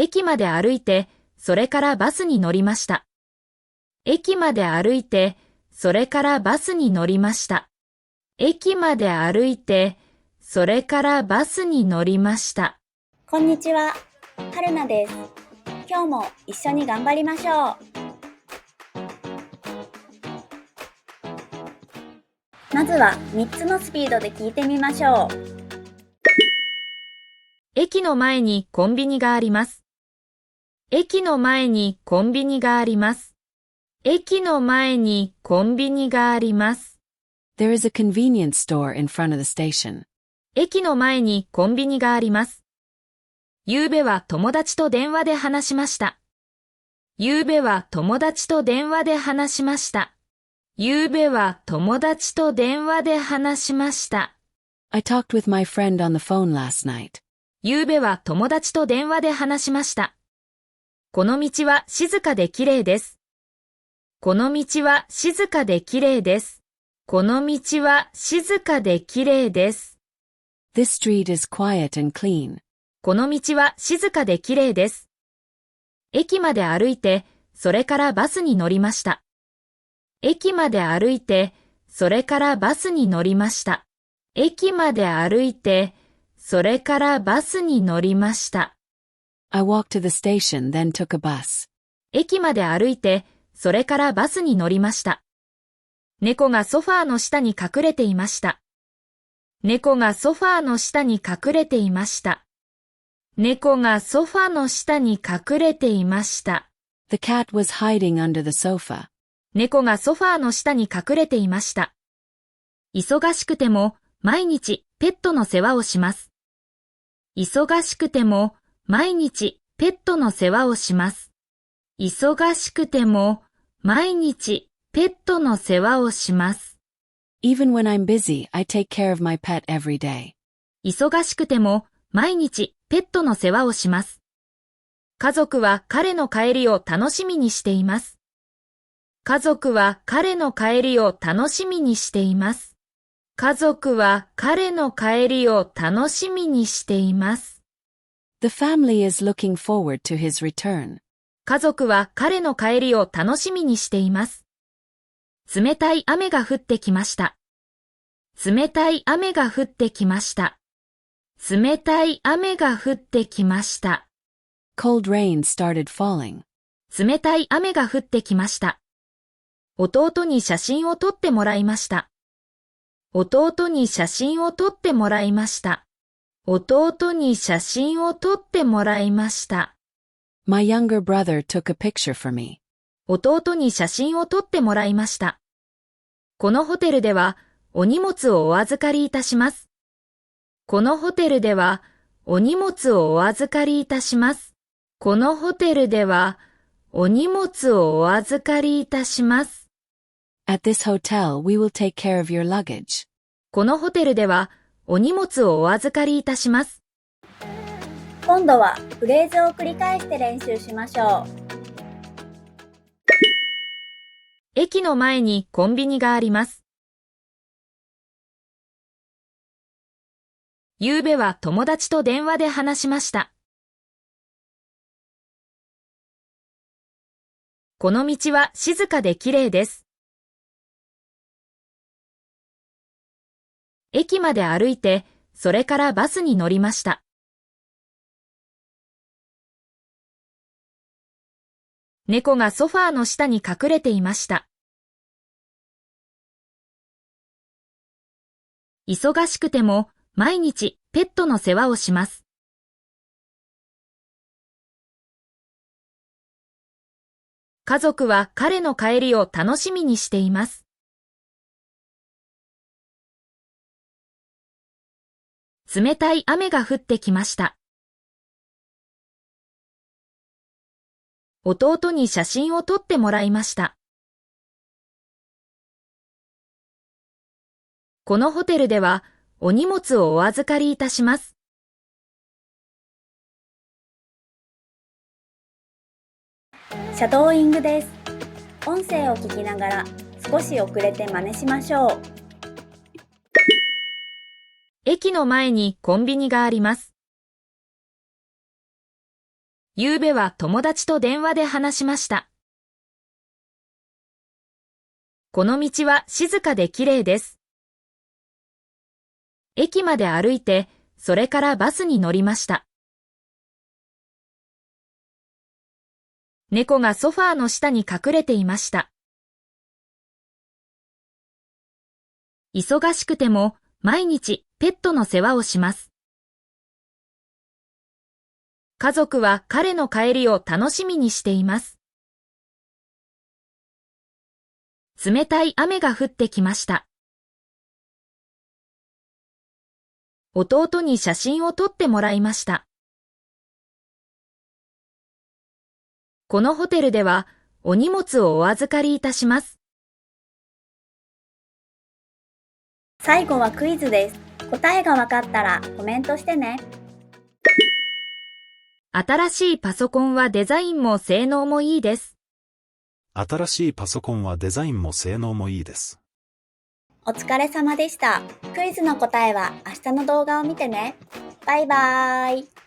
駅まで歩いて、それからバスに乗りました。駅まで歩いて、それからバスに乗りました。駅まで歩いて、それからバスに乗りました。こんにちは、はるなです。今日も一緒に頑張りましょう。まずは3つのスピードで聞いてみましょう。駅の前にコンビニがあります。駅の前にコンビニがあります。駅の前にコンビニがあります。There is a convenience store in front of the station. 駅の前にコンビニがあります。ゆうべは友達と電話で話しました。ゆうべは友達と電話で話しました。ゆうべは友達と電話で話しました。I talked with my friend on the phone last night. ゆうべは友達と電話で話しました。この道は静かで綺麗です。この道は静かで綺麗です。この道は静かで綺麗です。This street is quiet and clean. この道は静かで綺麗です。駅まで歩いて、それからバスに乗りました。駅まで歩いて、それからバスに乗りました。駅まで歩いて、それからバスに乗りました。I walked to the station, then took a bus. 駅まで歩いて、それからバスに乗りました。猫がソファーの下に隠れていました。猫がソファーの下に隠れていました。猫がソファーの下に隠れていました。The cat was hiding under the sofa. 猫がソファーの下に隠れていました。忙しくても毎日ペットの世話をします。忙しくても毎日ペットの世話をします。忙しくても毎日ペットの世話をします。Even when I'm busy, I take care of my pet every day. 忙しくても毎日ペットの世話をします。家族は彼の帰りを楽しみにしています。家族は彼の帰りを楽しみにしています。家族は彼の帰りを楽しみにしています。The family is looking forward to his return. 家族は彼の帰りを楽しみにしています。冷たい雨が降ってきました。冷たい雨が降ってきました。冷たい雨が降ってきました。Cold rain started falling. 冷たい雨が降ってきました。弟に写真を撮ってもらいました。弟に写真を撮ってもらいました。弟に写真を撮ってもらいました。My younger brother took a picture for me. 弟に写真を撮ってもらいました。このホテルではお荷物をお預かりいたします。このホテルではお荷物をお預かりいたします。このホテルではお荷物をお預かりいたします。At this hotel, we will take care of your luggage. このホテルではお荷物をお預かりいたします。今度はフレーズを繰り返して練習しましょう。駅の前にコンビニがあります。ゆうべは友達と電話で話しました。この道は静かで綺麗です。駅まで歩いて、それからバスに乗りました。猫がソファーの下に隠れていました。忙しくても毎日ペットの世話をします。家族は彼の帰りを楽しみにしています。冷たい雨が降ってきました。弟に写真を撮ってもらいました。このホテルではお荷物をお預かりいたします。シャドーイングです。音声を聞きながら少し遅れて真似しましょう。駅の前にコンビニがあります。昨べは友達と電話で話しました。この道は静かで綺麗です。駅まで歩いて、それからバスに乗りました。猫がソファーの下に隠れていました。忙しくても毎日ペットの世話をします。家族は彼の帰りを楽しみにしています。冷たい雨が降ってきました。弟に写真を撮ってもらいました。このホテルではお荷物をお預かりいたします。最後はクイズです。答えがわかったらコメントしてね。新しいパソコンはデザインも性能もいいです。新しいパソコンはデザインも性能もいいです。お疲れ様でした。クイズの答えは明日の動画を見てね。バイバーイ。